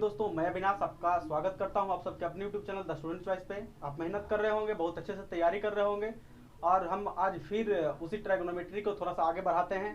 दोस्तों, मैं अविनाश आपका स्वागत करता हूं आप सबके अपने YouTube channel the student choice पे। आप मेहनत कर रहे होंगे, बहुत अच्छे से तैयारी कर रहे होंगे और हम आज फिर उसी ट्रायगोनोमेट्री को थोड़ा सा आगे बढ़ाते हैं।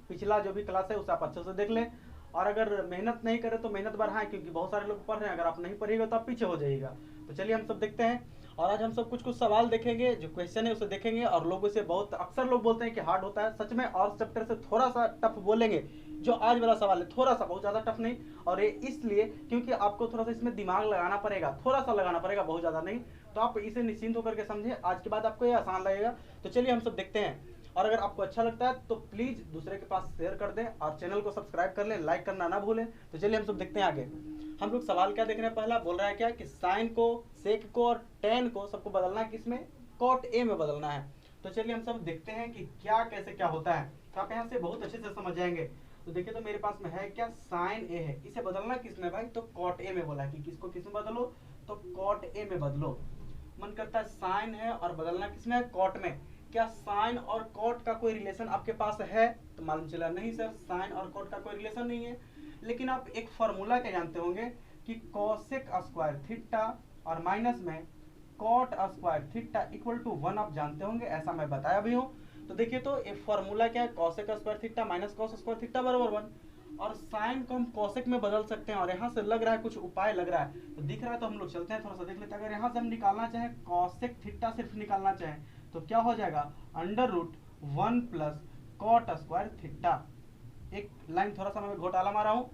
पिछला जो भी क्लास है उसे आप अच्छे से देख लें और अगर मेहनत नहीं करें तो मेहनत बढ़ाएं, क्योंकि बहुत सारे लोग पढ़ रहे हैं। अगर आप नहीं पढ़िएगा तो आप पीछे हो जाइएगा। तो चलिए हम सब देखते हैं और आज हम सब कुछ सवाल देखेंगे, जो क्वेश्चन है उसे देखेंगे और लोग इसे बहुत अक्सर लोग बोलते हैं कि हार्ड होता है। सच में और चैप्टर से थोड़ा सा टफ बोलेंगे। जो आज वाला सवाल है थोड़ा सा, बहुत ज़्यादा टफ नहीं, और ये इसलिए क्योंकि आपको थोड़ा सा इसमें दिमाग लगाना पड़ेगा, थोड़ा सा लगाना पड़ेगा, बहुत ज़्यादा नहीं। तो आप इसे निश्चिंत होकर के समझे, आज के बाद आपको ये आसान लगेगा। तो चलिए हम सब देखते हैं और अगर आपको अच्छा लगता है तो प्लीज़ दूसरे के पास शेयर कर दें और चैनल को सब्सक्राइब कर लें, लाइक करना ना भूलें। तो चलिए हम सब देखते हैं आगे। हम लोग सवाल क्या देख रहे हैं, पहला बोल रहा है क्या कि साइन को, सेक को और टेन को सबको बदलना है, किसमें, कॉट ए में बदलना है। तो चलिए हम सब देखते हैं कि क्या कैसे क्या होता है। तो आप यहाँ से बहुत अच्छे से समझ जाएंगे। तो देखिए, तो मेरे पास में है क्या, साइन ए है, इसे बदलना किसमें भाई, तो कॉट ए में बोला है कि किसको किसमें बदलो, तो कॉट ए में बदलो। मन करता है साइन है और बदलना किसमें है, कॉट में। क्या साइन और कॉट का कोई रिलेशन आपके पास है, तो मालूम चला नहीं सर, साइन और कॉट का कोई रिलेशन नहीं है। लेकिन आप एक फॉर्मूला क्या जानते होंगे कि कॉसेक स्क्वायर थीटा और माइनस में cot square theta equal to 1 आप जानते होंगे, ऐसा मैं बताया भी हूँ। तो देखिए, तो एक फॉर्मूला क्या है, cosec square theta minus cos square theta बराबर 1। और साइन को हम कॉसेक में बदल सकते हैं और यहाँ से लग रहा है कुछ उपाय लग रहा है, तो दिख रहा है, तो हम लोग चलते हैं थोड़ा सा देख लेते हैं। अगर यहाँ से हम निकालना चाहें कॉसेक थीटा सिर्फ निकालना चाहें तो क्या हो जाएगा, under root 1 plus cot square theta. एक लाइन थोड़ा सा मैं घोटाला मारा हूँ,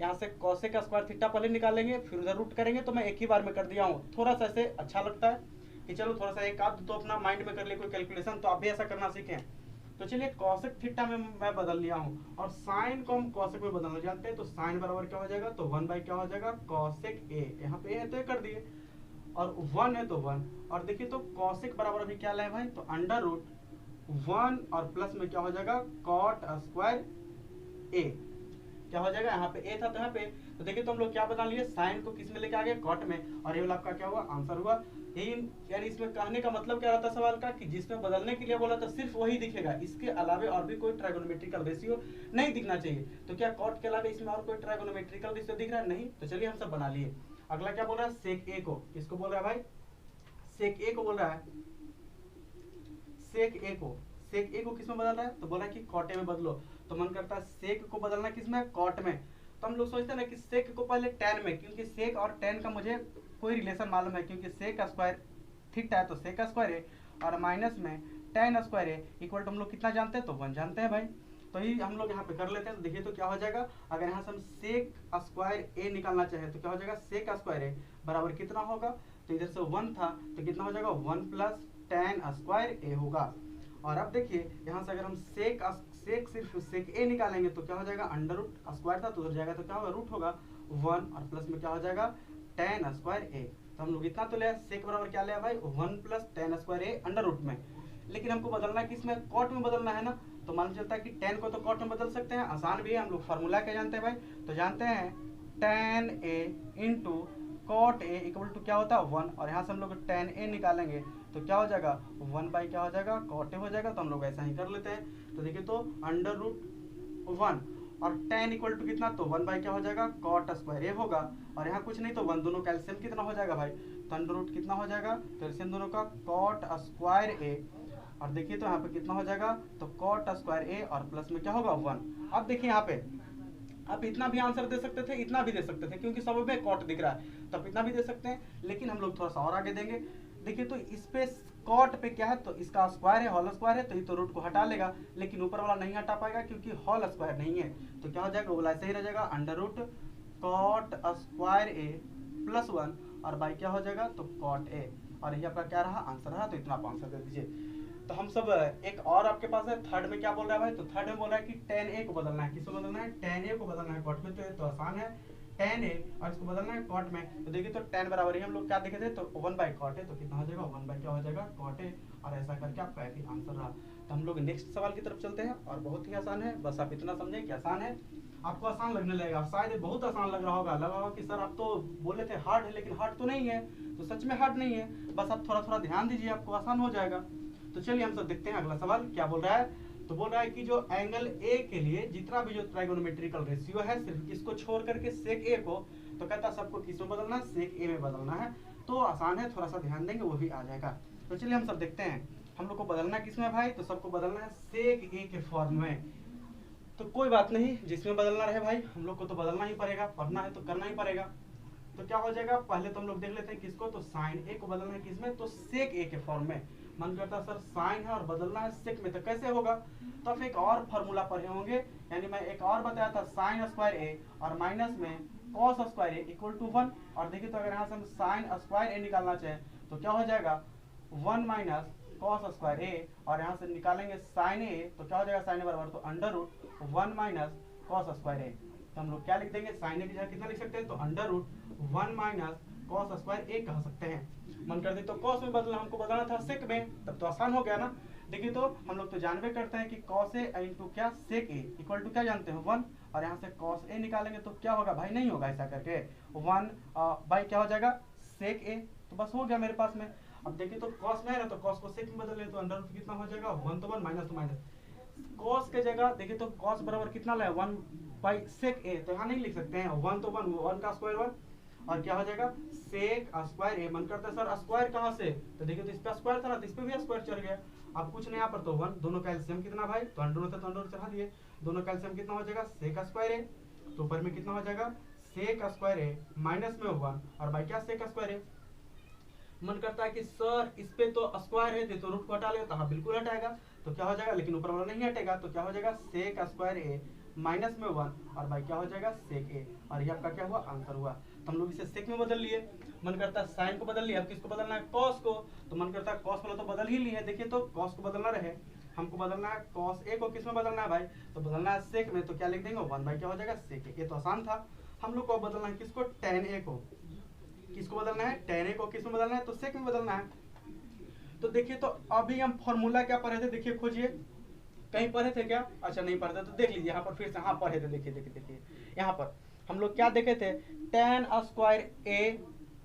यहाँ से कॉसेक स्क्वायर थीटा पहले निकालेंगे फिर उधर रूट करेंगे, तो मैं एक ही बार में कर दिया हूँ। थोड़ा सा ऐसे अच्छा लगता है कि चलो थोड़ा सा एक आध तो अपना माइंड में कर ले कोई कैलकुलेशन, तो आप भी ऐसा करना सीखें। तो चलिए कॉसेक थीटा में मैं बदल लिया हूँ और साइन को हम कॉसेक में बदलना जानते हैं। तो साइन बराबर क्या हो जाएगा, तो 1 बाई क्या हो जाएगा, कॉसेक ए। यहाँ पे ए है तो ये कर दिए और 1 है तो 1। और देखिए, तो कॉसेक बराबर अभी क्या लाए भाई, तो अंडर रूट 1 और प्लस में क्या हो जाएगा, कॉट स्क्वायर ए। क्या हो जाएगा, यहाँ पे ए था तो यहाँ पे, तो देखिए तो हम लोग क्या बना लिए, साइन को किस में लेके आ गए, कॉट में, और ये वाला आपका क्या हुआ, आंसर हुआ। यही यानी इसमें कहने का मतलब क्या रहता सवाल का, कि जिसमें बदलने के लिए बोला था सिर्फ वही दिखेगा, इसके अलावे और भी कोई ट्रायगोनोमेट्रिकल रेशियो नहीं दिखना चाहिए। तो क्या कॉट के अलावा इसमें और कोई ट्रायगोनोमेट्रिकल रेशियो दिख रहा है, नहीं। तो चलिए हम सब बना लिए। अगला क्या बोल रहा है, सेक ए को, किसको बोल रहा है भाई, सेक ए को बोल रहा है, सेक ए को। सेक ए को किस में बदल रहा है, तो बोला कि कॉट ए में बदलो। तो मन करता है सेक को बदलना किसमें, कॉट में। तो हम लोग सोचते हैं ना कि सेक को पहले टेन में, क्योंकि सेक और टेन का मुझे कोई रिलेशन मालूम है, क्योंकि सेक स्क्वायर थीटा है तो सेक स्क्वायर है और माइनस में टेन स्क्वायर है इक्वल टू हम लोग कितना जानते हैं, तो 1 जानते हैं भाई। तो ही हम लोग यहाँ पे कर लेते हैं। तो देखिए तो क्या हो जाएगा, अगर यहाँ से हम सेक स्क्वायर ए निकालना चाहें तो क्या हो जाएगा, सेक स्क्वायर ए बराबर कितना होगा, तो इधर से 1 था तो कितना हो जाएगा, 1 प्लस टेन स्क्वायर ए होगा। और अब देखिए यहाँ से अगर हम सेक सिर्फ सेक ए निकालेंगे तो क्या हो जाएगा, अंडर रूट स्क्वायर था तो उधर जाएगा तो क्या होगा, रूट होगा 1 और प्लस में क्या हो जाएगा, टेन स्क्वायर ए। तो हम लोग इतना तो लिया, सेक बराबर क्या लिया भाई, 1 plus ten square A under root में। लेकिन हमको बदलना है किसमें, कॉट में बदलना है ना। तो मालूम चलता है कि टेन को तो कॉट में बदल सकते हैं, आसान भी है। हम लोग फार्मूला क्या जानते हैं भाई, तो जानते हैं tan A into cot A equal to क्या होता है, 1। और यहाँ से हम लोग टेन ए निकालेंगे तो क्या हो जाएगा, 1 बाई क्या हो जाएगा, कॉट ए हो जाएगा। तो हम लोग ऐसा ही कर लेते हैं। तो देखिए, तो अंडर रूट 1 और टेन इक्वल टू कितना, तो 1 बाई क्या हो जाएगा, कॉट स्क्वायर ए होगा। और यहाँ कुछ नहीं तो 1, दोनों का एलसीएम कितना हो जाएगा भाई, तो अंडर रूट कितना हो जाएगा, तो एलसीएम दोनों का कॉट स्क्वायर ए। और देखिए तो यहाँ पे कितना हो जाएगा, तो कॉट स्क्वायर ए और प्लस में क्या होगा, 1। अब देखिए यहाँ पे आप इतना भी आंसर दे सकते थे, इतना भी दे सकते थे, क्योंकि सब में कॉट दिख रहा है तो आप इतना भी दे सकते हैं। लेकिन हम लोग थोड़ा सा और आगे देंगे। देखिए, तो इस पे कॉट पे क्या है, तो इसका स्क्वायर है, होल स्क्वायर है, तो ये तो रूट को हटा लेगा, लेकिन ऊपर वाला नहीं हटा पाएगा क्योंकि होल स्क्वायर नहीं है। तो क्या हो जाएगा, वो ऐसे ही रह जाएगा, अंडर रूट कॉट स्क्वायर ए प्लस 1 और बाई क्या हो जाएगा, तो कॉट ए। और ये आपका क्या रहा, आंसर रहा। तो इतना आप आंसर दे दीजिए। तो हम सब एक और आपके पास है, थर्ड में क्या बोल रहा है भाई, तो थर्ड में बोल रहा है कि टेन ए को बदलना है, किसको बदलना है, टेन ए को बदलना है कॉट में। तो ये तो आसान है, टेन ए और इसको बदलना है कॉट में। तो देखिए, तो टेन बराबर ही हम लोग क्या देखे थे, तो 1 बाई कॉट है, तो कितना हो जाएगा, 1 बाई क्या हो जाएगा, कॉट है। और ऐसा करके आपका एक ही आंसर रहा। तो हम लोग नेक्स्ट सवाल की तरफ चलते हैं और बहुत ही आसान है, बस आप इतना समझें कि आसान है। आपको आसान लगने लगेगा, शायद बहुत आसान लग रहा होगा कि सर आप तो बोले थे हार्ड है, लेकिन हार्ड तो नहीं है। तो सच में हार्ड नहीं है, बस आप थोड़ा थोड़ा ध्यान दीजिए, आपको आसान हो जाएगा। तो चलिए हम सब देखते हैं अगला सवाल क्या बोल रहा है। तो बोल रहा है कि जो एंगल ए के लिए जितना भी जो ट्राइगोनोमेट्रिकल रेशियो है, सिर्फ इसको छोड़ करके सेक ए को तो कहता है सबको किस में बदलना है, सेक ए में बदलना है। तो आसान है, थोड़ा सा ध्यान देंगे वो भी आ जाएगा। तो चलिए हम सब देखते हैं हम लोग को बदलना किस में भाई, तो सबको बदलना है सेक ए के फॉर्म में। तो कोई बात नहीं, जिसमें बदलना रहे भाई हम लोग को तो बदलना ही पड़ेगा, पढ़ना है तो करना ही पड़ेगा। तो क्या हो जाएगा, पहले तो हम लोग देख लेते हैं किसको, तो साइन ए को बदलना है किसमें, तो सेक ए के फॉर्म में। मन करता सर साइन है और बदलना है सेक में, तो कैसे होगा, तो आप एक और फॉर्मूला पढ़े होंगे, यानी मैं एक और बताया था साइन स्क्वायर ए और माइनस में cos square A equal to 1। और देखिए तो अगर यहाँ से हम साइन स्क्वायर ए निकालना चाहें तो क्या हो जाएगा 1 माइनस कॉस स्क्वायर ए, और यहाँ से निकालेंगे साइन ए तो क्या हो जाएगा साइन ए बराबर तो under root 1 minus cos square A. तो हम लोग क्या लिख देंगे, साइन ए की जगह कितना लिख सकते हैं, तो under root 1 minus cos square A कह सकते हैं। मन करते तो कॉस में बदलना, हमको बदलना था सेक में, तब तो आसान हो गया ना। देखिए तो हम लोग तो जानबे करते हैं कि कॉस ए इंटू क्या सेक ए इक्वल टू क्या जानते हैं 1, और यहाँ से कॉस ए निकालेंगे तो क्या होगा भाई, नहीं होगा ऐसा करके 1 बाई क्या हो जाएगा सेक ए, तो बस हो गया मेरे पास में। अब देखिए तो कॉस में है ना, तो कॉस को सेक में बदल ले तो अंडर रूट कितना हो जाएगा 1 तो 1 माइनस तो माइनस, कॉस के जगह देखिए तो कॉस बराबर कितना लाए 1 बाई सेक ए, तो यहाँ नहीं लिख सकते हैं 1 तो 1 का स्क्वायर 1, और क्या हो जाएगा सेक स्क्वायर ए। मन करता है सर स्क्वायर कहाँ से, तो देखिए तो इस पे स्क्वायर था ना, तो इस पे भी स्क्वायर चढ़ गया। अब कुछ नहीं यहाँ पर तो 1, दोनों का एलसीएम कितना भाई, तो अंडर होता तो अंडर चढ़ा दिए, दोनों का एलसीएम कितना हो जाएगा सेक स्क्वायर ए, तो ऊपर में कितना हो जाएगा सेक स्क्वायर ए माइनस में 1 और बाई क्या सेक स्क्वायर ए। मन करता है कि सर इस पे तो स्क्वायर है तो रूट को हटा लेगा, तो हाँ बिल्कुल हटाएगा, तो क्या हो जाएगा, लेकिन ऊपर वाला नहीं हटेगा, तो क्या हो जाएगा सेक स्क्वायर ए माइनस में 1 और बाई क्या हो जाएगा सेक ए, और ये आपका क्या हुआ आंसर हुआ। तो हम लोग इसे सेक में बदल लिए। मन करता है साइन को बदल लिया, अब किसको बदलना है कॉस को, तो मन करता है कॉस वाला तो बदल ही लिए, देखिए तो कॉस को बदलना रहे, हमको बदलना है कॉस ए को किस में बदलना है भाई, तो बदलना है सेक में, तो क्या लिख देंगे 1 बाई क्या हो जाएगा सेक ए। ये तो आसान था। हम लोग को बदलना है किसको, टेन ए को, किसको बदलना है टेन ए को किस में बदलना है, तो सेक में बदलना है। तो देखिए तो अभी हम फॉर्मूला क्या पढ़े थे, देखिए खोजिए कहीं पढ़े थे क्या, अच्छा नहीं पढ़े थे तो देख लीजिए यहाँ पर फिर से, हाँ पढ़े थे, देखिए देखिए देखिए यहाँ पर हम लोग क्या देखे थे, टेन स्क्वायर ए,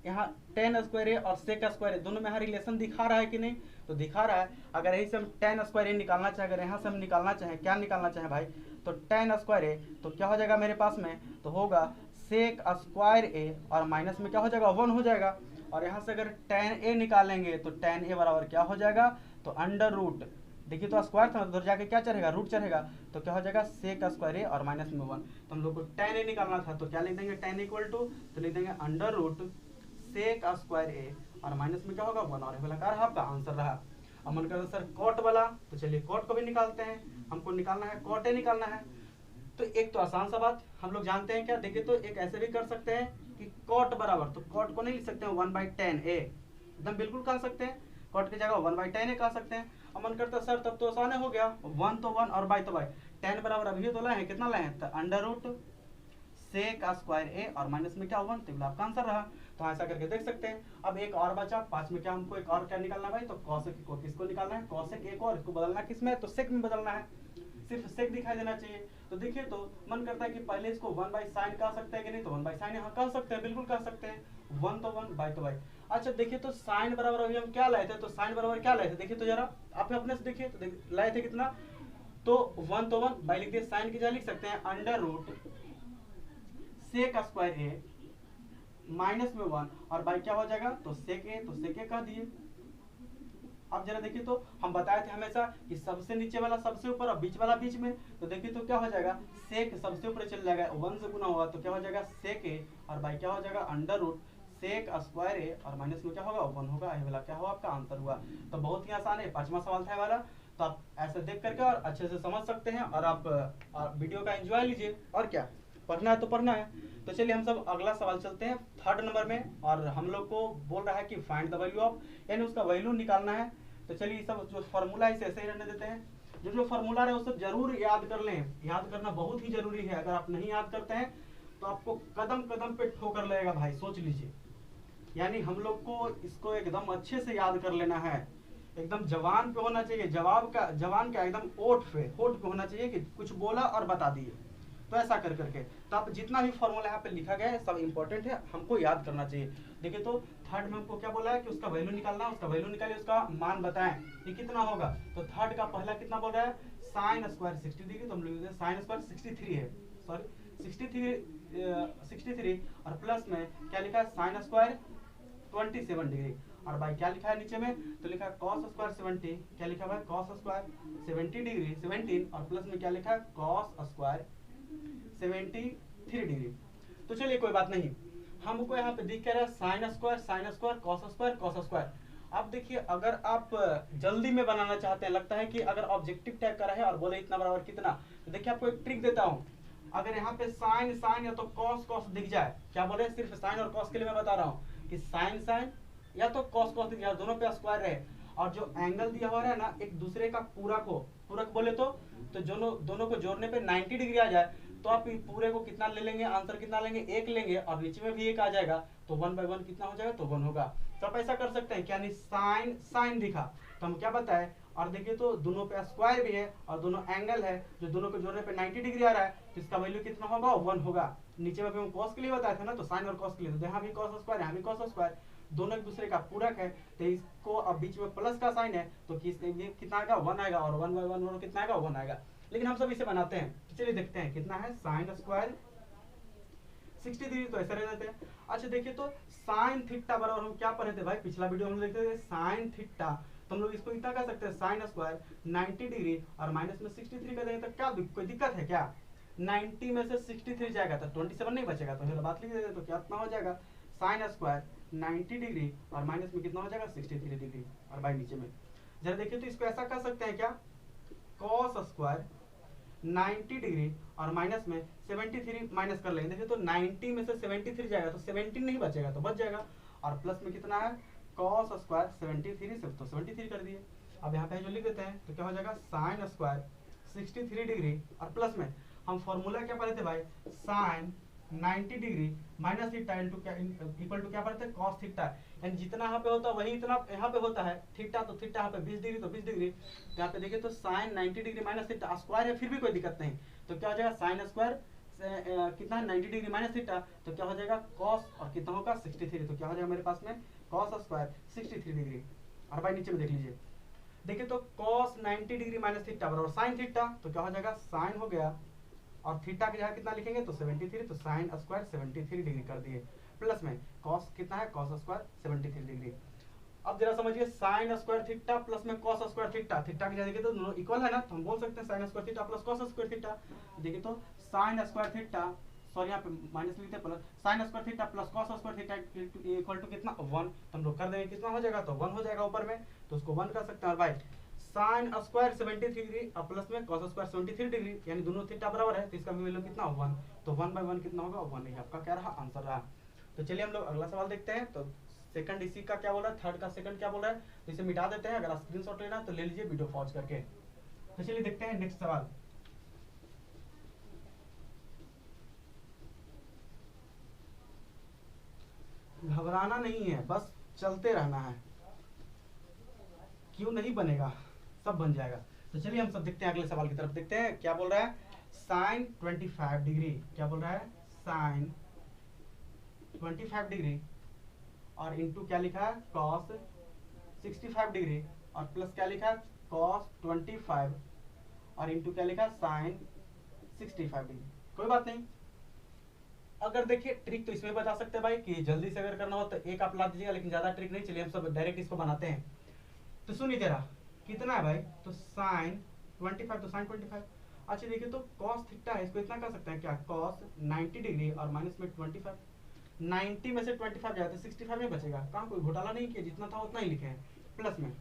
यहाँ टेन स्क्वायर ए और सेक स्क्वायर ए दोनों में यहाँ रिलेशन दिखा रहा है कि नहीं, तो दिखा रहा है। अगर यही से हम टेन स्क्वायर ए निकालना चाहे, अगर यहाँ से हम निकालना चाहें, क्या निकालना चाहें भाई, तो टेन स्क्वायर ए तो क्या हो जाएगा मेरे पास में, तो होगा सेक स्क्वायर ए और माइनस में क्या हो जाएगा 1 हो जाएगा, और यहाँ से अगर टेन ए निकालेंगे तो टेन ए बराबर क्या हो जाएगा, तो अंडर रूट, देखिए तो स्क्वायर था उधर जाके क्या चढ़ेगा रूट चढ़ेगा, तो क्या हो जाएगा सेक स्क्वायर ए और माइनस में 1। तो हम लोग को टेन ए निकालना था, तो क्या लिख देंगे टेन इक्वल टू, तो लिख देंगे अंडर रूट सेक स्क्वायर ए और माइनस में क्या होगा 1, और वाला कार आपका आंसर रहा। अब मन करता सर कॉट वाला, तो चलिए कॉट को भी निकालते हैं, हमको निकालना है कॉट ए निकालना है। तो एक तो आसान सा बात हम लोग जानते हैं क्या, देखिए तो एक ऐसे भी कर सकते हैं कि कॉट बराबर, तो कॉट को नहीं लिख सकते हैं 1 बाई टेन ए, एकदम बिल्कुल कह सकते हैं, कॉट की जगह 1 बाई टेन ए कह सकते हैं। अब मन करता है सर तब तो आसान हो गया, 1 तो 1 और बाई तो बाई, टेन बराबर अभी तो लाए हैं, कितना लाए हैं, तो अंडर रूट सेक स्क्वायर ए और माइनस में क्या 1, तो आपका आंसर रहा। तो ऐसा करके देख सकते हैं। अब एक और बचा 5 में, क्या हमको एक और क्या निकालना है भाई, तो कॉसेक को किसको निकालना है, कॉसेक ए को, और इसको बदलना किसमें, तो सेक में बदलना है, सिर्फ सेक दिखाई देना चाहिए। तो देखिए तो मन करता है कि पहले इसको 1 बाई साइन कह सकते हैं कि नहीं, तो 1 बाई साइन यहाँ कह सकते हैं, बिल्कुल कह सकते हैं, 1 तो 1 बाई तो बाई। अच्छा देखिए तो साइन बराबर अभी हम क्या लाए थे, तो साइन बराबर क्या लाए थे, देखिए तो जरा आप अपने से देखिए, तो लाए थे कितना, तो 1 तो 1 बाई लिख दिए, साइन की जगह लिख सकते हैं अंडर रूट सेक स्क्वायर ए माइनस में 1 और बाई क्या हो जाएगा, तो सेक ए, तो सेक ए कह दिए। अब जरा देखिए तो हम बताए थे हमेशा कि सबसे नीचे वाला सबसे ऊपर और बीच वाला बीच में, तो देखिए तो क्या हो जाएगा सेक सबसे ऊपर चल जाएगा, 1 से गुना होगा, तो क्या हो जाएगा सेक ए और बाई क्या हो जाएगा अंडर रूट सेक स्क्वायर ए और माइनस में क्या होगा 1 होगा, ये वाला क्या हुआ आपका आंसर हुआ। तो बहुत ही आसान है, 5वां सवाल था वाला, तो आप ऐसे देख करके और अच्छे से समझ सकते हैं, और आप वीडियो का एंजॉय लीजिए, और क्या पढ़ना है तो पढ़ना है। तो चलिए हम सब अगला सवाल चलते हैं 3rd नंबर में, और हम लोग को बोल रहा है कि फाइंड द वैल्यू ऑफ, यानी उसका वैल्यू निकालना है। तो चलिए सब जो फार्मूला है इसे ऐसे ही रहने देते हैं, जो फार्मूला है उसको जरूर याद कर लें, याद करना बहुत ही जरूरी है। अगर आप नहीं याद करते हैं तो आपको कदम कदम पे ठोकर लगेगा भाई, सोच लीजिए। यानी हम लोग को इसको एकदम अच्छे से याद कर लेना है, एकदम जवान पे होना चाहिए, जवान का एकदम होठ पे होना चाहिए कि कुछ बोला और बता दिए। तो ऐसा कर करके तो आप जितना भी फॉर्मूला यहाँ पे लिखा गया है सब इंपॉर्टेंट है, हमको याद करना चाहिए। देखिए तो 3rd में हमको क्या बोला है कि उसका वैल्यू निकालना, उसका वैल्यू निकालिए, उसका मान बताएं ये कितना होगा। तो 3rd का पहला कितना बोल रहा है साइन स्क्वायर 60 डिग्री, तो हम लिख देते हैं साइन स्क्वायर 63 है, सॉरी 63 और प्लस में क्या लिखा है साइन स्क्वायर 27 डिग्री, और भाई क्या लिखा है नीचे में, तो लिखा है कॉस स्क्वायर 70, क्या लिखा है कॉस स्क्वायर 70 डिग्री 17, और प्लस में क्या लिखा है कॉस स्क्वायर 73 डिग्री। तो चलिए कोई बात नहीं, हमको यहाँ पे दिख रहा है साइन स्क्वायर कॉस स्क्वायर। अब देखिए अगर आप जल्दी में बनाना चाहते हैं, लगता है कि अगर ऑब्जेक्टिव टाइप का रहे और बोले इतना बराबर कितना, तो देखिए आपको एक ट्रिक देता हूँ। अगर यहाँ पे साइन या तो कॉस दिख जाए, क्या बोले सिर्फ साइन और कॉस के लिए मैं बता रहा हूँ कि साइन या तो कॉस दिख जाए, दोनों पे स्क्वायर रहे, और जो एंगल दिया हुआ है ना एक दूसरे का पूरक बोले तो दोनों को जोड़ने पे 90 डिग्री आ जाए, तो आप पूरे को कितना ले लेंगे, आंसर कितना लेंगे, एक लेंगे, और नीचे में भी एक आ जाएगा, तो 1/1 कितना हो जाएगा, तो 1 होगा। तो आप ऐसा कर सकते हैं, क्या नहीं साइन दिखा तो हम क्या बताए, और देखिए तो दोनों पे स्क्वायर भी है और दोनों एंगल है, जो दोनों को जोड़ने पे 90 डिग्री आ रहा है, तो इसका वैल्यू कितना होगा, 1 होगा। नीचे में भी हम कॉस के लिए बताए थे ना, तो साइन और कॉस के लिए, तो यहाँ भी कॉस स्क्वायर यहाँ भी कॉस स्क्वायर, दोनों एक दूसरे का पूरक है, तो इसको अब बीच में प्लस का साइन है, तो कितना आएगा 1 आएगा, और 1/1 कितना आएगा 1 आएगा। लेकिन हम सब इसे बनाते हैं, तो चलिए देखते हैं कितना है साइन स्क्वायर 63, तो ऐसा रह देते हैं। अच्छा देखिए तो साइन थीटा बराबर हम क्या पढ़े थे भाई, पिछला वीडियो हम देखते थे साइन थीटा, तो हम लोग इसको इतना कर सकते हैं साइन स्क्वायर 90 डिग्री और माइनस में 63 कर देंगे, तो क्या कोई दिक्कत है क्या, 90 में से 63 जाएगा तो 27 नहीं बचेगा, तो बात लिख देते, तो क्या इतना हो जाएगा साइन स्क्वायर 90 डिग्री और माइनस में कितना हो जाएगा 63 डिग्री, और भाई नीचे में जरा देखिए तो इसको ऐसा कर सकते हैं क्या, कॉस स्क्वायर 90 डिग्री और माइनस में 73 माइनस कर लेंगे, देखिए तो 90 में से 73 जाएगा तो 17 नहीं बचेगा, तो बच जाएगा, और प्लस में कितना है कॉस स्क्वायर 73 से तो 73 कर दिए। अब यहाँ पे जो लिख देते हैं तो क्या हो जाएगा साइन स्क्वायर 63 डिग्री, और प्लस में हम फॉर्मूला क्या पढ़े थे भाई, sine 90 degree minus theta into क्या इक्वल टू क्या पढ़ते हैं कॉस थीटा, यानी जितना यहाँ पे होता है वही इतना यहाँ पे होता है, थीटा तो थीटा यहाँ पे 20 डिग्री तो 20 डिग्री, यहाँ पे देखिए तो sine 90 degree minus theta square है, फिर भी कोई दिक्कत नहीं, तो क्या हो जाएगा साइन स्क्वायर कितना है 90 डिग्री माइनस थीटा, तो क्या हो जाएगा कॉस और कितना होगा 63, तो क्या हो जाएगा मेरे पास में कॉस स्क्वायर 63 डिग्री। और भाई नीचे में देख लीजिए, देखिए तो कॉस 90 डिग्री माइनस थीटा बराबर साइन थीटा, तो क्या हो जाएगा साइन हो गया और थीटा की जगह कितना लिखेंगे तो 73, तो साइन स्क्वायर 73 डिग्री कर दिए, प्लस में कॉस कितना है कॉस स्क्वायर 73 डिग्री। अब जरा समझिए साइन स्क्वायर थीटा प्लस में कॉस स्क्वायर थीटा की जगह देखिए तो दोनों इक्वल है ना, तो हम बोल सकते हैं sign square theta plus cos square theta. देखिए तो साइन स्क्वायर थीटा, सॉरी यहाँ पे माइनस लिखते हैं, plus sine square theta plus cos square theta equal to कितना 1, तो हम लोग कर देंगे कितना हो जाएगा, तो 1 हो जाएगा ऊपर में, तो उसको 1 कर सकते हैं। और भाई साइन स्क्वायर 73 डिग्री और प्लस में कॉस स्क्वायर 73 डिग्री, यानी दोनों थीटा बराबर है, तो इसका वैल्यू कितना 1, तो 1/1 कितना होगा 1, ये आपका क्या रहा आंसर रहा। तो चलिए हम लोग अगला सवाल देखते हैं। तो सेकंड इसी का क्या बोल रहा है, थर्ड का सेकंड क्या बोल रहा है, तो इसे मिटा देते हैं, अगर स्क्रीनशॉट लेना तो ले लीजिए वीडियो पॉज करके। तो चलिए देखते हैं नेक्स्ट सवाल। घबराना नहीं है, बस चलते रहना है, क्यों नहीं बनेगा, सब बन जाएगा। तो चलिए हम सब देखते हैं, अगले सवाल की तरफ देखते हैं क्या बोल रहा है, साइन 25 डिग्री, क्या बोल रहा है साइन 25 डिग्री और इंटू क्या लिखा है कॉस 65 डिग्री और प्लस क्या लिखा है कॉस 25 और इंटू क्या लिखा है साइन 65 डिग्री। कोई बात नहीं, अगर देखिए ट्रिक तो इसमें बता सकते हैं भाई कि जल्दी से अगर करना हो तो एक आप ला दीजिएगा, लेकिन ज्यादा ट्रिक नहीं, चलिए हम सब डायरेक्ट इसको बनाते हैं। तो सुनिए जरा कितना है भाई, तो साइन 25 तो साइन 25, अच्छा देखिए तो कॉस थीटा है, इसको इतना कर सकते हैं क्या कॉस 90 डिग्री और माइनस में 25, 90 में से 25 जाए तो 65 में बचेगा, कहाँ कोई घोटाला नहीं किया, जितना था उतना ही लिखे हैं। प्लस में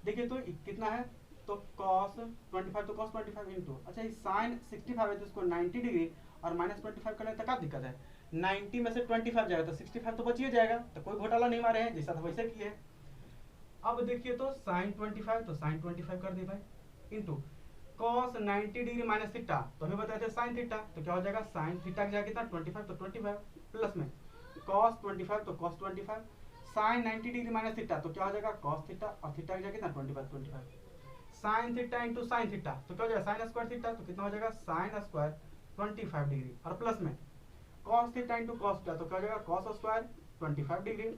देखिए तो कितना है, तो कॉस 25 तो कॉस 25 इंटू, अच्छा साइन 65 है तो इसको 90 डिग्री और माइनस 25 करने तक क्या दिक्कत है, 90 में से 25 जाएगा तो 65 तो बच ही जाएगा, तो कोई घोटाला नहीं मारे हैं, जैसा था वैसे किए। अब देखिए तो साइन 25 तो साइन 25 कर दिए भाई into cos 90 degree minus theta, तो हमें बताए थे साइन थीटा, तो क्या हो जाएगा साइन थीटा की जगह कितना 25 तो 25 प्लस में कॉस 25 तो cos 25 sine 90 degree minus theta, तो क्या हो जाएगा कॉस थीटा और थीटा की जगह कितना 25 sign theta into sine theta, तो क्या हो जाएगा साइन स्क्वायर थीटा, तो कितना हो जाएगा साइन स्क्वायर 25 डिग्री और प्लस में cos theta into cos theta, तो क्या हो जाएगा cos square 25 degree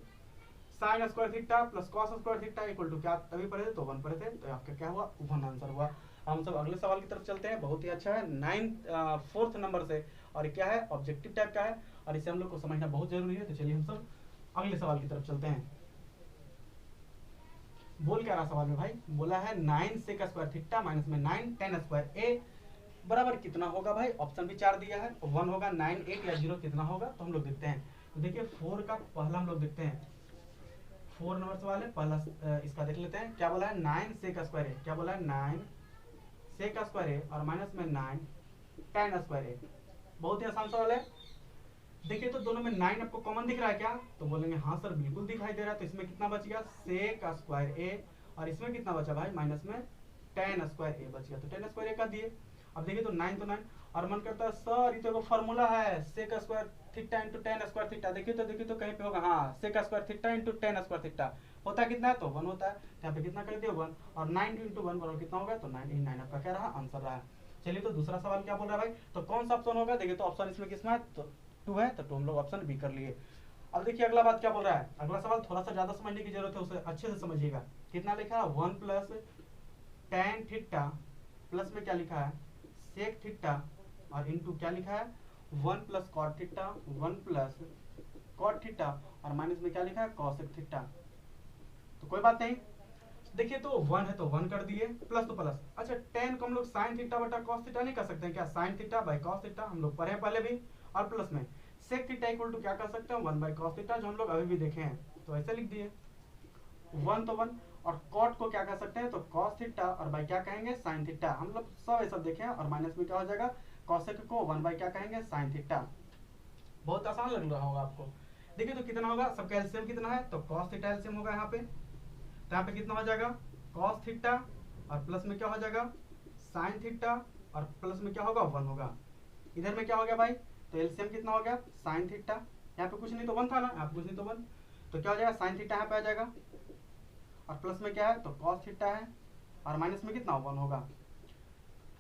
sine square theta plus cos square theta equal to क्या अभी पढ़े थे तो 1 पढ़े थे, तो आपका क्या हुआ 1 आंसर हुआ। हम सब अगले सवाल की तरफ चलते हैं। बहुत ही अच्छा है, 4th नंबर से, और क्या है, ऑब्जेक्टिव टाइप का है और इसे हम लोग को समझना बहुत जरूरी है। तो चलिए हम सब अगले सवाल की तरफ चलते हैं। बोल क्या रहा सवाल में भाई, बोला है 9 सेक स्क्वायर थीटा माइनस में 9 टेन स्क्वायर ए बराबर कितना होगा भाई। ऑप्शन भी 4 दिया है, 1 होगा, 9, 8 या 0 कितना होगा, तो हम लोग देखते हैं। तो देखिए 4 का पहला हम लोग देखते हैं, 4 नंबर सवाल है, पहला इसका देख लेते हैं। क्या बोला है, 9 सेक स्क्वायर ए, क्या बोला है, 9 सेक स्क्वायर ए और माइनस में 9 टेन स्क्वायर ए। बहुत ही आसान सवाल है। देखिए तो दोनों में 9 आपको कॉमन दिख रहा है क्या, तो बोलेंगे हाँ सर बिल्कुल दिखाई दे रहा है। तो इसमें कितना बच गया, सेक स्क्वायर ए, और इसमें कितना बचा भाई, माइनस में टेन स्क्वायर ए बच गया। तो टेन स्क्वायर ए का दिए। अब देखिए तो 9 तो 9, और मन करता है सर ये तो फॉर्मूला है, sec square theta into tan square theta. देखिए तो कहीं पे होगा, हाँ sec square theta into tan square theta होता है कितना है, तो 1 होता है। यहाँ पे कितना कर दिया 1, और 9 इंटू 1 बराबर कितना होगा, तो 99 आपका क्या रहा, आंसर रहा। चलिए तो दूसरा सवाल क्या बोल रहा है भाई, तो कौन सा ऑप्शन होगा। देखिए तो ऑप्शन इसमें किसमें है, तो 2 है, तो 2 हम लोग ऑप्शन बी कर लिए। अब देखिए अगला बात क्या बोल रहा है, अगला सवाल थोड़ा सा ज्यादा समझने की जरूरत है, उसे अच्छे से समझिएगा। कितना लिखा है, 1 प्लस टेन थीटा, प्लस में क्या लिखा है, सेक थीटा, और इनटू क्या लिखा है, 1 plus cot theta, 1 plus cot theta, और माइनस में क्या लिखा है, कॉसेक थीटा। तो कोई बात नहीं, देखिए तो 1 है तो 1 कर दिए, प्लस तो प्लस। अच्छा 10 को हम लोग साइन थीटा बटा कॉस थीटा नहीं कर सकते हैं क्या, sine theta by cos theta हम लोग पढ़े पहले भी। और प्लस में सेक थीटा इक्वल टू क्या कर सकते हैं, 1 बाई कॉस थीटा, जो हम लोग अभी भी देखे हैं। तो ऐसे लिख दिए, 1 तो 1, और कॉट को क्या कर सकते हैं, तो कॉस थीटा, और बाई क्या कहेंगे, साइन थीटा। हम लोग सब ऐसा देखे हैं। और माइनस में क्या हो जाएगा, कॉसेक को 1 बाई क्या कहेंगे, साइन थीटा। बहुत आसान लग रहा होगा आपको। देखिए तो कितना होगा, सबका एलसीएम कितना है, तो कॉस थीटा एलसीएम होगा यहाँ पे। तो यहाँ पे कितना हो जाएगा, कॉस थीटा, और प्लस में क्या हो जाएगा, साइन थीटा, और प्लस में क्या होगा, 1 होगा। इधर में क्या हो गया भाई, तो एलसीएम कितना हो गया, साइन थीटा, यहाँ पे कुछ नहीं तो 1 था ना, यहाँ पे कुछ नहीं तो 1, तो क्या हो जाएगा, साइन थीटा यहाँ पे आ जाएगा, और प्लस में क्या है, तो कॉस थीटा है, और माइनस में कितना 1 होगा।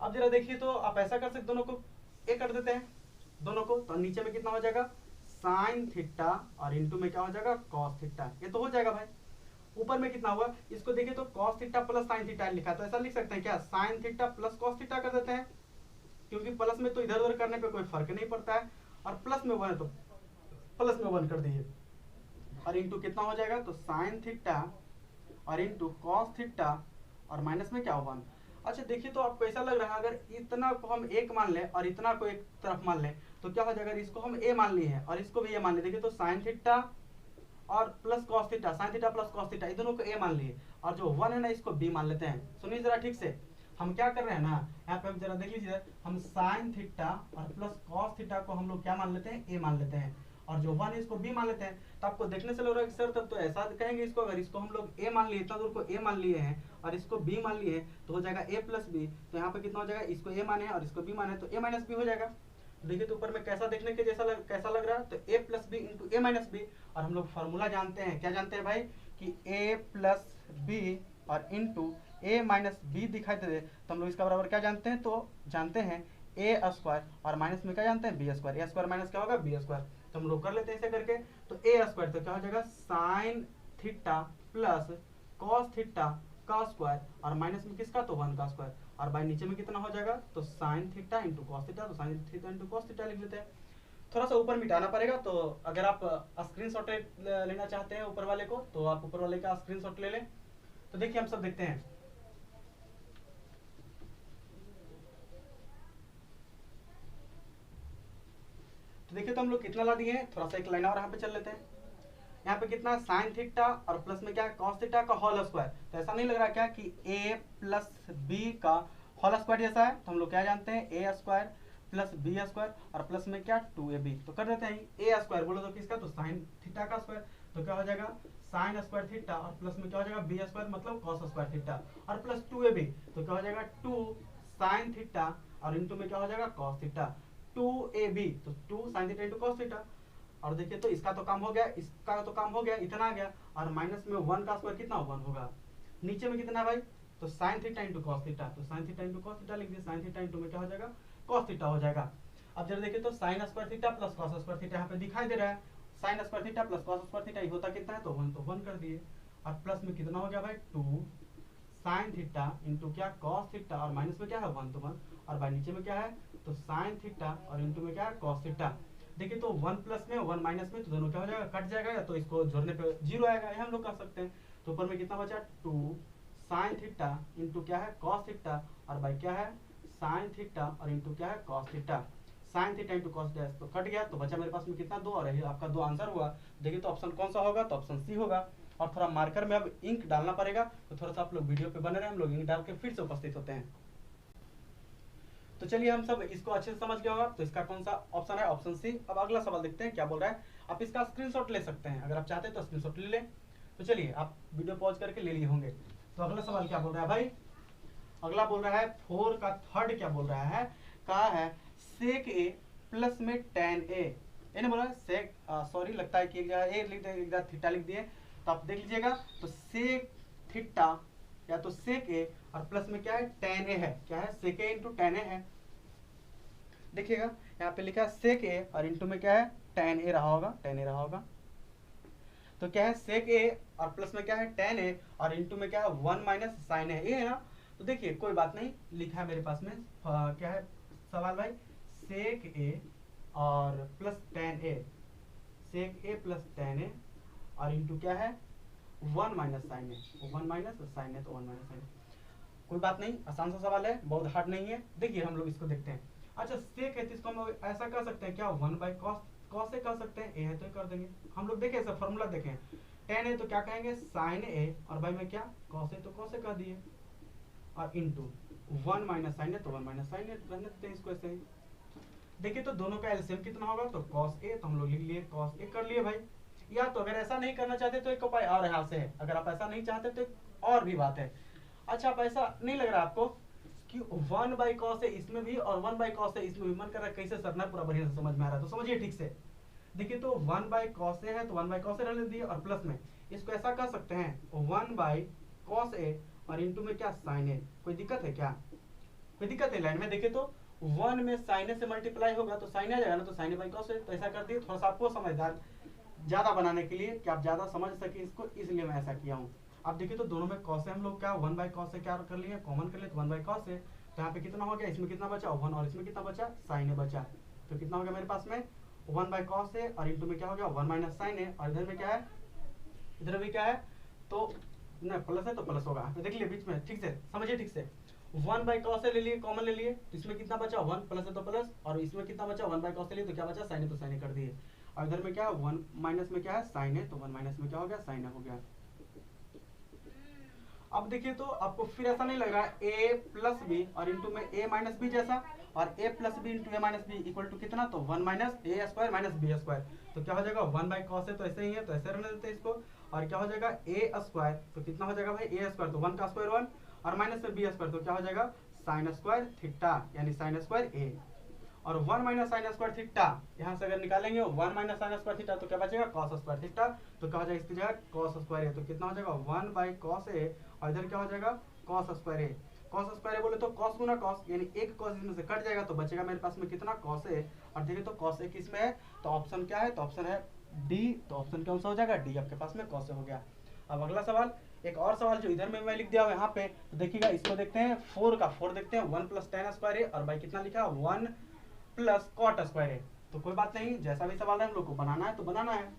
अब जरा देखिए तो आप ऐसा कर सकते, दोनों को एक कर देते हैं दोनों को, तो नीचे में कितना हो जाएगा, साइन थीटा, और इंटू में क्या हो जाएगा, कॉस थीटा। ये तो हो जाएगा भाई। ऊपर में कितना हुआ, इसको देखिए तो cos theta plus sin theta लिखा है, तो ऐसा लिख सकते हैं क्या, sin theta plus cos theta कर देते हैं, क्योंकि प्लस में तो इधर उधर करने पे कोई फर्क नहीं पड़ता है। और प्लस में 1 है तो प्लस में 1 कर दिए, और इंटू कितना हो जाएगा, तो sin थीटा, और इंटू cos थीटा, और माइनस में क्या 1। अच्छा देखिए तो आपको ऐसा लग रहा है, अगर इतना को हम एक मान लें और इतना को एक तरफ मान लें, तो क्या हो जाएगा, इसको हम a मान लिए हैं और इसको भी a मान लिए। देखिए तो sin थीटा और plus cos theta, sine theta plus cos theta, इन दोनों को ए मान लिए, और जो 1 है ना इसको बी मान लेते हैं। सुनिए जरा ठीक से, हम क्या कर रहे हैं ना, यहाँ पे जरा देख लीजिए, हम साइन थीटा और प्लस कॉस थीटा को हम लोग क्या मान लेते हैं, ए मान लेते हैं, और जो 1 है इसको बी मान लेते हैं। तो आपको देखने से लग रहा है कि सर तब तो ऐसा कहेंगे इसको, अगर इसको हम लोग ए मान लिए, इतना दूर को ए मान लिए हैं और इसको बी मान लिए हैं, तो हो जाएगा ए प्लस बी। तो यहाँ पे कितना हो जाएगा, इसको ए माने और इसको बी माने, तो ए माइनस बी हो जाएगा। देखिए तो ऊपर में कैसा देखने के जैसा कैसा लग रहा है, तो a plus B into A minus B. और हम लोग फॉर्मूला जानते हैं, क्या जानते हैं भाई, कि a प्लस बी और इंटू ए माइनस बी दिखाई दे, तो हम लोग इसका बराबर क्या जानते हैं, तो जानते हैं ए स्क्वायर, और माइनस में क्या जानते हैं, बी स्क्वायर। ए स्क्वायर माइनस क्या होगा, बी स्क्वायर। तो हम लोग कर लेते हैं ऐसे करके, तो ए स्क्वायर तो क्या हो जाएगा, sign theta plus cos theta का स्क्वायर, और माइनस में किसका, तो 1 का स्क्वायर, और बाई नीचे में कितना हो जाएगा, तो sine theta into cos theta, तो sine theta into cos theta लिख लेते हैं। थोड़ा सा ऊपर मिटाना पड़ेगा, तो अगर आप स्क्रीनशॉट लेना चाहते हैं ऊपर वाले को, तो आप ऊपर वाले का स्क्रीनशॉट ले लें। तो देखिए हम सब देखते हैं, तो देखिए तो हम लोग कितना ला दिए हैं, थोड़ा सा एक लाइन और यहाँ पे चल लेते हैं। यहाँ पे कितना, साइन थीटा और प्लस में क्या, कॉस थीटा का होल स्क्वायर। तो ऐसा नहीं लग रहा क्या कि a प्लस बी का होल स्क्वायर जैसा है, तो हम लोग क्या जानते हैं, ए स्क्वायर प्लस बी स्क्वायर, और प्लस में क्या 2ab। तो कर देते हैं, ए स्क्वायर बोलो तो किसका, तो साइन थीटा का स्क्वायर, तो क्या हो जाएगा, साइन स्क्वायर थीटा, और प्लस में क्या हो जाएगा, बी स्क्वायर मतलब कॉस स्क्वायर थीटा, और प्लस 2ab, तो क्या हो जाएगा 2 साइन थीटा, और इंटू में क्या हो जाएगा, कॉस थीटा, 2ab, तो 2 sign theta into cos theta. और देखिए तो इसका तो काम हो गया, इसका तो काम हो गया, इतना आ गया, और माइनस में 1 का स्क्वायर कितना, 1 होगा। नीचे में कितना है भाई, तो sine theta into cos theta, तो sine theta into cos theta लिख दिया, साइन थीटा इंटू में क्या हो जाएगा, कॉस थीटा हो जाएगा। अब जरा देखिए तो sign square theta plus cos square theta यहाँ पे दिखाई दे रहा है, sign square theta plus cos square theta होता कितना है, तो 1 कर दिए, और प्लस में कितना हो गया भाई, 2 साइन थीटा इंटू क्या कॉस थीटा, और माइनस में क्या है 1 तो 1, और भाई नीचे में क्या है तो साइन थीटा और इंटू में क्या है कॉस थीटा। देखिए तो 1 प्लस में 1 माइनस में तो दोनों क्या हो जाएगा कट जाएगा, या तो इसको जोड़ने पे 0 आएगा, ये हम लोग कर सकते हैं। तो ऊपर में कितना बचा 2 साइन थीटा इंटू क्या है कॉस थीटा, और भाई क्या है साइन थीटा और इंटू क्या है cos theta. Sine theta into cos theta तो कट गया, तो बचा मेरे पास में कितना 2, और यही आपका 2 आंसर हुआ। देखिए तो ऑप्शन कौन सा होगा, तो ऑप्शन सी होगा। और थोड़ा मार्कर में अब इंक डालना पड़ेगा, तो थोड़ा सा आप लोग वीडियो पे बने रहे, हम लोग इंक डाल के फिर से उपस्थित होते हैं। तो चलिए हम सब इसको अच्छे से समझ गए होगा, तो इसका कौन सा ऑप्शन है, ऑप्शन सी। अब अगला सवाल देखते हैं क्या बोल रहा है। आप इसका स्क्रीनशॉट ले सकते हैं, अगर आप चाहते हैं तो स्क्रीनशॉट ले लें। तो चलिए आप वीडियो पॉज करके ले लिए होंगे। तो अगला सवाल क्या बोल रहा है भाई, अगला बोल रहा है 4 का थर्ड क्या बोल रहा है, कहा है सेक ए प्लस में tan ए, नहीं बोला सेक, सॉरी लगता है कि एक जगह ए लिख दिया एक जगह थीटा लिख दिए, तो आप देख लीजिएगा। तो सेक थीटा या तो सेक ए और प्लस में क्या है tan ए है, क्या है सेक ए इंटू tan ए है। देखिएगा यहाँ पे लिखा है सेक ए और इंटू में क्या है tan ए रहा होगा, tan ए रहा होगा। तो क्या है सेक ए और प्लस में क्या है tan ए और इंटू में क्या है 1 माइनस साइन ए, ये है ना। तो देखिए कोई बात नहीं, लिखा है मेरे पास में क्या है सवाल भाई, सेक ए और प्लस tan ए, सेक ए प्लस tan ए और इंटू क्या है 1 माइनस साइन ए, 1 माइनस साइन ए तो 1 माइनस साइन ए। कोई बात नहीं, आसान सा सवाल है, बहुत हार्ड नहीं है। देखिए हम लोग इसको देखते हैं। अच्छा सेक है तो इसको हम लोग ऐसा कर सकते हैं क्या 1 बाई कॉस, कॉस से कर सकते हैं, ए है तो कर देंगे हम लोग। देखें ऐसा फॉर्मूला देखें, tan ए तो क्या कहेंगे साइन ए, और भाई में क्या कॉस ए तो कॉस ए कर दिए, और इंटू 1 माइनस साइन ए तो 1 माइनस साइन ए, रहने देते हैं इसको ऐसे ही। देखिए तो दोनों का एलसीएम कितना होगा, तो cos a, तो हम लोग लिख लिए cos a कर लिए भाई। या तो अगर ऐसा नहीं करना चाहते तो एक उपाय और यहाँ से है, अगर आप ऐसा नहीं चाहते तो एक और भी बात है। अच्छा आप ऐसा नहीं लग रहा आपको कि 1 बाई कॉस है इसमें भी और 1 बाई कॉस है इसमें भी, मन कर रहा है कैसे सरना पूरा बढ़िया से समझ में आ रहा है, तो समझिए ठीक से। देखिए तो 1 बाई कॉस ए है तो 1 बाई कॉस ए रहने दिए, और प्लस में इसको ऐसा कर सकते हैं 1 बाई कॉस ए और इंटू में क्या साइन ए। कोई दिक्कत है क्या, कोई दिक्कत है लाइन में। देखिए तो 1 में साइन ए से मल्टीप्लाई होगा तो साइन आ जाएगा ना, तो sign A by cos A. तो ऐसा कर दिए, थोड़ा सा आपको समझदार ज्यादा बनाने के लिए कि आप ज्यादा समझ सके इसको, इसलिए मैं ऐसा किया हूँ। आप देखिए तो दोनों में कॉस हम लोग क्या 1 बाई कॉस से क्या कर लिए कॉमन कर लिए, तो 1 बाई कॉस है। तो यहाँ पे कितना हो गया, इसमें कितना बचा 1 और इसमें कितना बचा साइन ए बचा। तो कितना हो गया मेरे पास में 1 बाई कॉस है और इंटू में क्या हो गया 1 माइनस साइन ए, और इधर में क्या है, इधर भी क्या है तो नहीं प्लस है तो प्लस होगा। तो देख लिए बीच में ठीक से समझिए ठीक से। 1 बाई कॉस ले लिए कॉमन ले लिए, तो इसमें कितना बचा 1 प्लस है तो प्लस, और इसमें कितना बचा 1 बाई कॉस ले लिए तो क्या बचा साइन है तो साइन कर दिए, और इधर में क्या 1 माइनस में क्या है साइन है, तो 1 माइनस में क्या हो गया साइन हो गया। अब देखिए तो आपको फिर ऐसा नहीं लग रहा है a प्लस बी और इंटू में a माइनस बी जैसा, और a plus B into A minus B equal to कितना, तो 1 minus A square minus B square. तो क्या हो जाएगा 1 बाई कॉस है तो ऐसे ही है, तो ऐसे रहने देते हैं इसको। और क्या हो जाएगा ए स्क्वायर, तो कितना हो जाएगा भाई ए स्क्वायर, तो 1 का स्क्वायर 1 और माइनस में बी स्क्वायर, तो क्या हो जाएगा साइन स्क्वायर थीटा, यानी साइन स्क्वायर ए। और 1 माइनस साइन स्क्वायर थीटा यहाँ से अगर निकालेंगे 1 माइनस साइन स्क्वायर थीटा तो क्या बचेगा कॉस स्क्वायर थीटा, तो क्या हो जाएगा इसकी जगह कॉस स्क्वायर ए, तो कितना हो जाएगा 1 बाई कॉस ए, और इधर क्या हो जाएगा कॉस स्क्वायर ए। कॉस स्क्वायर ए बोले तो कॉस गुना कॉस, यानी एक कॉस इसमें से कट जाएगा, तो बचेगा मेरे पास में कितना कॉस ए। और देखिए तो कॉस ए किसमें है, तो ऑप्शन क्या है, तो ऑप्शन है डी, तो ऑप्शन कौन सा हो जाएगा डी, आपके पास में कॉस ए हो गया। अब अगला सवाल, एक और सवाल जो इधर में मैं लिख दिया हूं यहाँ पे, तो देखिएगा इसको देखते हैं 4 का 4 देखते हैं 1 प्लस tan स्क्वायर ए, और भाई कितना लिखा 1 प्लस कॉट स्क्वायर ए। तो कोई बात नहीं, जैसा भी सवाल है हम लोग को बनाना है तो बनाना है।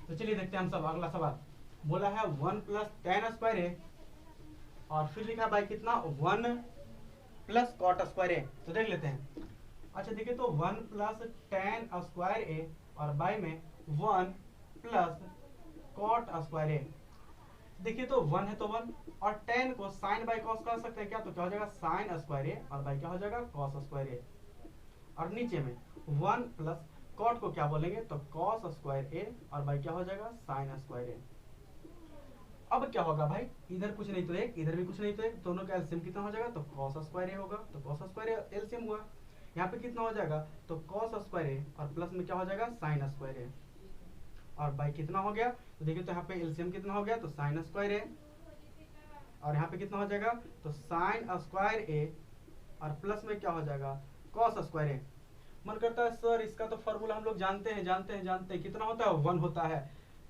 तो चलिए देखते हैं हम सब अगला सवाल। बोला है 1 प्लस tan स्क्वायर ए, और फिर लिखा भाई कितना 1 प्लस कॉट स्क्वायर ए। तो देख लेते हैं। अच्छा देखिए तो 1 प्लस tan स्क्वायर ए और बाई में 1 प्लस कॉट स्क्वायर ए। देखिए तो 1 है तो 1, और tan को साइन बाई कॉस कर सकते हैं क्या, तो क्या हो जाएगा साइन स्क्वायर ए, और बाई क्या हो जाएगा कॉस स्क्वायर ए। और नीचे में 1 प्लस कॉट को क्या बोलेंगे, तो कॉस स्क्वायर ए, और बाई क्या हो जाएगा साइन स्क्वायर ए। अब क्या होगा भाई, इधर कुछ नहीं तो एक, इधर भी कुछ नहीं तो एक, दोनों का एलसीएम कितना हो जाएगा, तो कॉस स्क्वायर ए होगा, तो कॉस स्क्वायर ए एलसीएम हुआ। यहाँ पे कितना हो जाएगा, तो कॉस स्क्वायर ए और प्लस में क्या हो जाएगा साइन स्क्वायर ए, और बाई कितना हो गया, तो देखिए तो यहाँ पे एलसीएम कितना हो गया, तो साइन स्क्वायर ए, और यहाँ पे कितना हो जाएगा, तो साइन स्क्वायर ए और प्लस में क्या हो जाएगा कॉस स्क्वायर ए। मन करता है सर इसका तो फॉर्मूला हम लोग जानते हैं कितना होता है 1 होता है,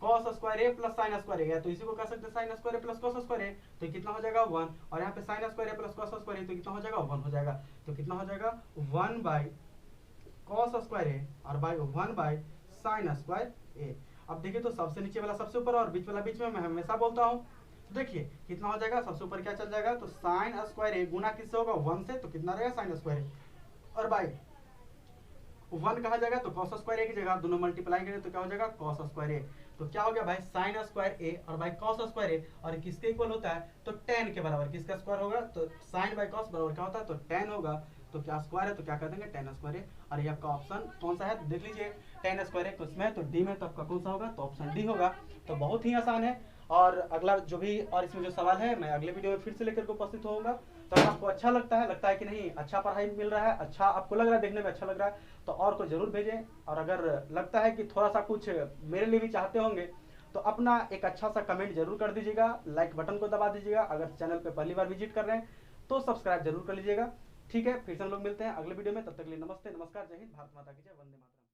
cos square A plus sine square A, तो इसी को कह सकते हैं sine square A plus cos square A, तो कितना हो जाएगा 1, और यहाँ पे sine square A plus cos square A, तो कितना हो जाएगा 1 हो जाएगा, तो कितना हो जाएगा 1 बाई कॉस स्क्वायर ए और बाई 1 बाई साइन स्क्वायर ए। अब देखिए तो सबसे नीचे वाला सबसे ऊपर और बीच वाला बीच में, मैं हमेशा बोलता हूँ। तो देखिए कितना हो जाएगा, सबसे ऊपर क्या चल जाएगा, तो साइन स्क्वायर ए गुना किससे होगा 1 से, तो कितना रहेगा साइन स्क्वायर ए, और बाई 1 कहा जाएगा तो कॉस स्क्वायर ए की जगह दोनों मल्टीप्लाई करें तो क्या हो जाएगा कॉस स्क्वायर ए, तो क्या हो गया भाई साइन स्क्वायर ए और बाई कॉस स्क्वायर ए, और किसके इक्वल होता है तो tan के बराबर, किसका स्क्वायर होगा तो साइन बाई कॉस बराबर क्या होता है तो tan होगा, तो क्या स्क्वायर है तो क्या कर देंगे tan स्क्वायर है, और ये आपका ऑप्शन कौन सा है तो देख लीजिए tan स्क्वायर है किसमें तो डी में, तो आपका कौन सा होगा तो ऑप्शन डी होगा। तो बहुत ही आसान है, और अगला जो भी और इसमें जो सवाल है मैं अगले वीडियो में फिर से लेकर के उपस्थित होऊंगा। तो अगर आपको अच्छा लगता है कि नहीं अच्छा पढ़ाई मिल रहा है, अच्छा आपको लग रहा है, देखने में अच्छा लग रहा है, तो और को जरूर भेजें, और अगर लगता है कि थोड़ा सा कुछ मेरे लिए भी चाहते होंगे तो अपना एक अच्छा सा कमेंट जरूर कर दीजिएगा, लाइक बटन को दबा दीजिएगा, अगर चैनल पे पहली बार विजिट कर रहे हैं तो सब्सक्राइब जरूर कर लीजिएगा। ठीक है, फिर से हम लोग मिलते हैं अगले वीडियो में, तब तक के लिए नमस्ते, नमस्कार, जय हिंद, भारत माता की जय, वंदे मातरम।